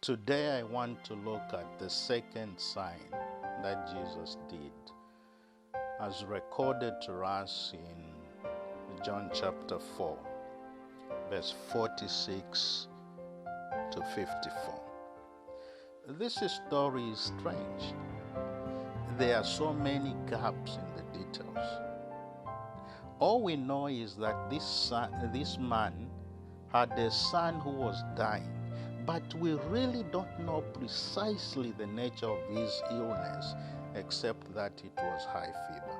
Today I want to look at the second sign that Jesus did, as recorded to us in John chapter 4, verse 46 to 54. This story is strange. There are so many gaps in the details. All we know is that this man had a son who was dying, but we really don't know precisely the nature of his illness, except that it was high fever.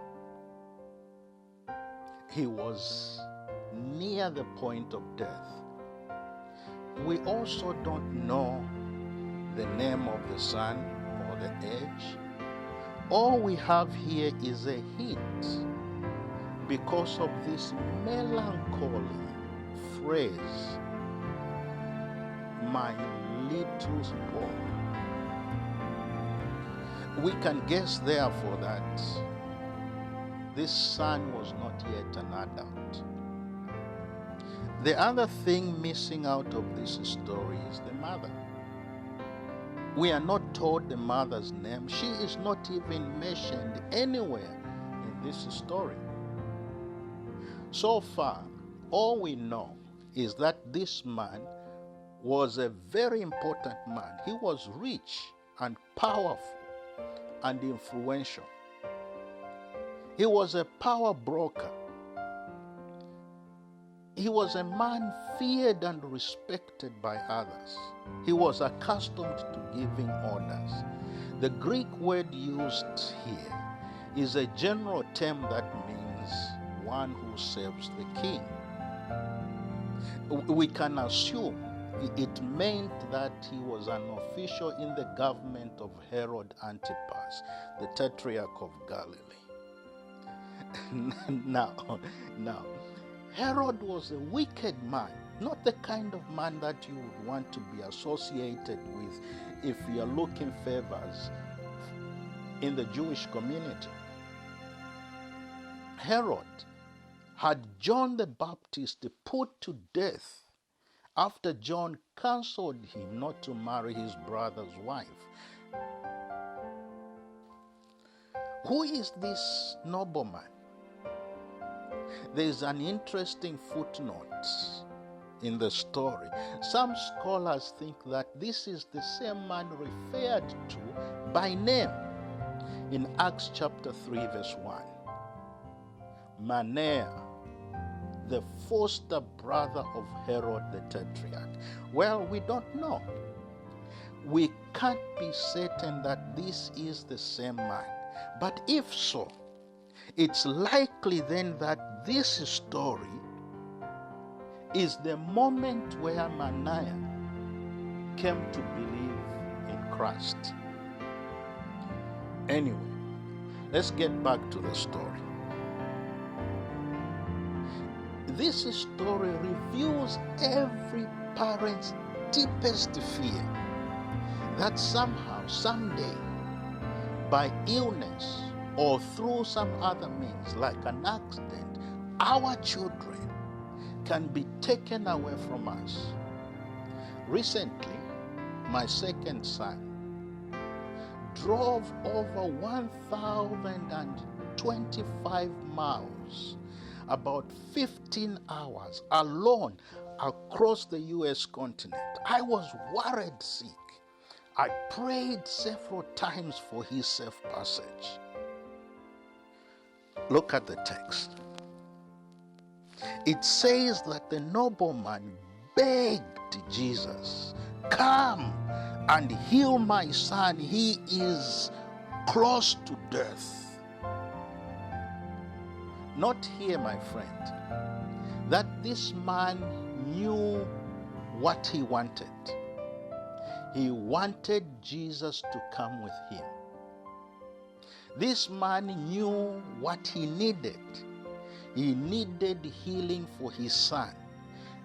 He was near the point of death. We also don't know the name of the son or the age. All we have here is a hint because of this melancholy phrase, my little boy. We can guess therefore that this son was not yet an adult. The other thing missing out of this story is the mother. We are not told the mother's name. She is not even mentioned anywhere in this story. So far, all we know is that this man was a very important man. He was rich and powerful and influential. He was a power broker. He was a man feared and respected by others. He was accustomed to giving orders. The Greek word used here is a general term that means one who serves the king. We can assume it meant that he was an official in the government of Herod Antipas, the Tetrarch of Galilee. Now, Herod was a wicked man, not the kind of man that you would want to be associated with if you're looking favors in the Jewish community. Herod had John the Baptist put to death after John counseled him not to marry his brother's wife. Who is this nobleman? There is an interesting footnote in the story. Some scholars think that this is the same man referred to by name in Acts chapter 3 verse 1. Manaen, the foster brother of Herod the Tetrarch. Well, we don't know. We can't be certain that this is the same man. But if so, it's likely then that this story is the moment where Manaen came to believe in Christ. Anyway, let's get back to the story. This story reveals every parent's deepest fear that somehow, someday, by illness or through some other means, like an accident, our children can be taken away from us. Recently, my second son drove over 1,025 miles, about 15 hours alone across the US continent. I was worried sick. I prayed several times for his safe passage. Look at the text. It says that the nobleman begged Jesus, "Come and heal my son. He is close to death." Not here, my friend, that this man knew what he wanted. He wanted Jesus to come with him. This man knew what he needed. He needed healing for his son.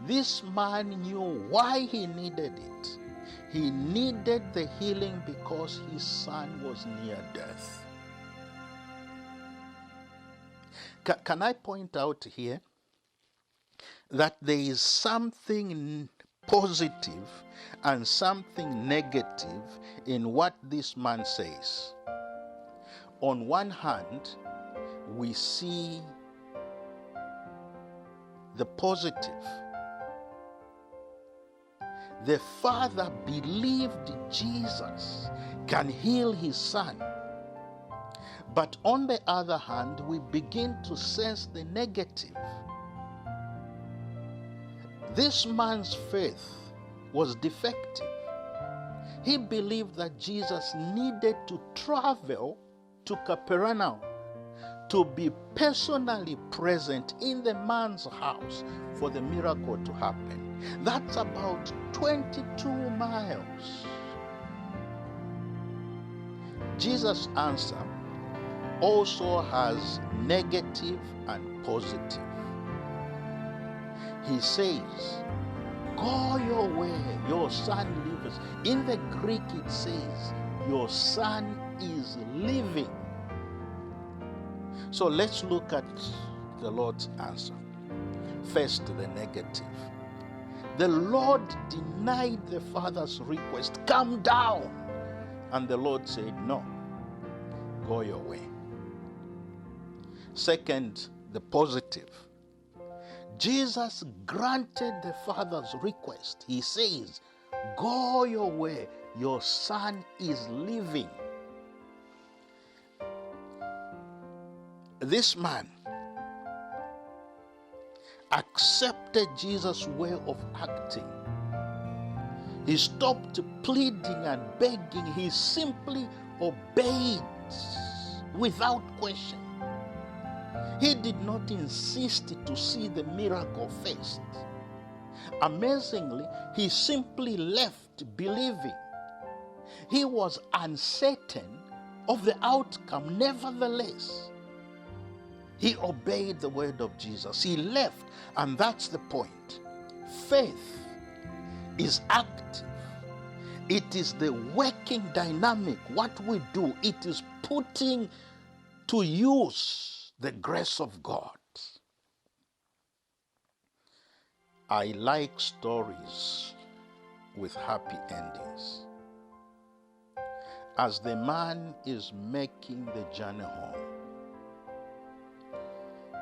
This man knew why he needed it. He needed the healing because his son was near death. Can I point out here that there is something positive and something negative in what this man says. On one hand, we see the positive. The father believed Jesus can heal his son. But on the other hand, we begin to sense the negative. This man's faith was defective. He believed that Jesus needed to travel to Capernaum to be personally present in the man's house for the miracle to happen. That's about 22 miles. Jesus' answer also has negative and positive. He says, go your way, your son lives. In the Greek it says, your son is living. So let's look at the Lord's answer. First, the negative. The Lord denied the father's request, come down. And the Lord said, no, go your way. Second, the positive. Jesus granted the father's request. He says, go your way, your son is living. This man accepted Jesus' way of acting. He stopped pleading and begging. He simply obeyed without question. He did not insist to see the miracle first. Amazingly, he simply left believing. He was uncertain of the outcome. Nevertheless, he obeyed the word of Jesus. He left, and that's the point. Faith is active. It is the working dynamic. What we do, it is putting to use the grace of God. I like stories with happy endings. As the man is making the journey home,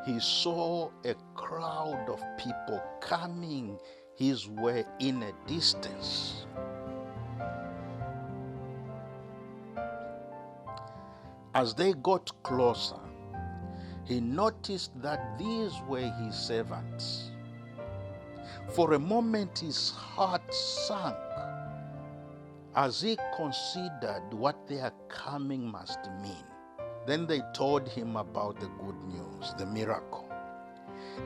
he saw a crowd of people coming his way in a distance. As they got closer, he noticed that these were his servants. For a moment, his heart sank as he considered what their coming must mean. Then they told him about the good news, the miracle.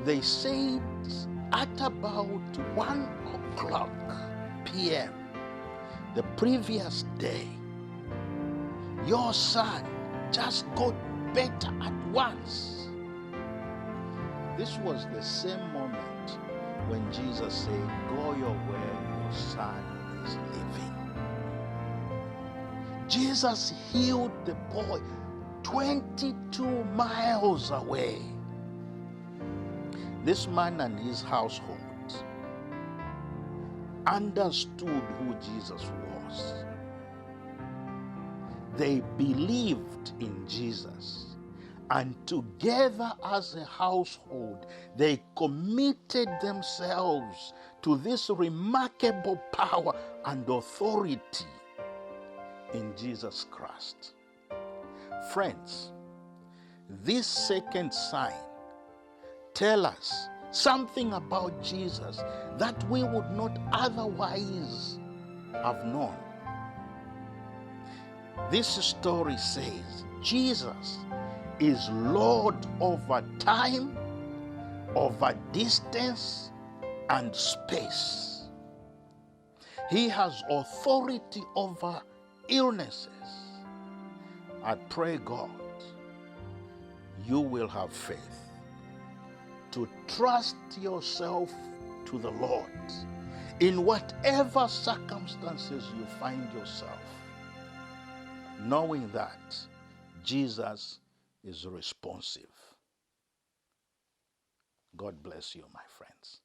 They said at about 1:00 p.m. the previous day, your son just got better at once. This was the same moment when Jesus said, go your way, your son is living. Jesus healed the boy 22 miles away. This man and his household understood who Jesus was. They believed in Jesus, and together as a household, they committed themselves to this remarkable power and authority in Jesus Christ. Friends, this second sign tells us something about Jesus that we would not otherwise have known. This story says Jesus is Lord over time, over distance, and space. He has authority over illnesses. I pray, God, you will have faith to trust yourself to the Lord in whatever circumstances you find yourself, knowing that Jesus is responsive. God bless you, my friends.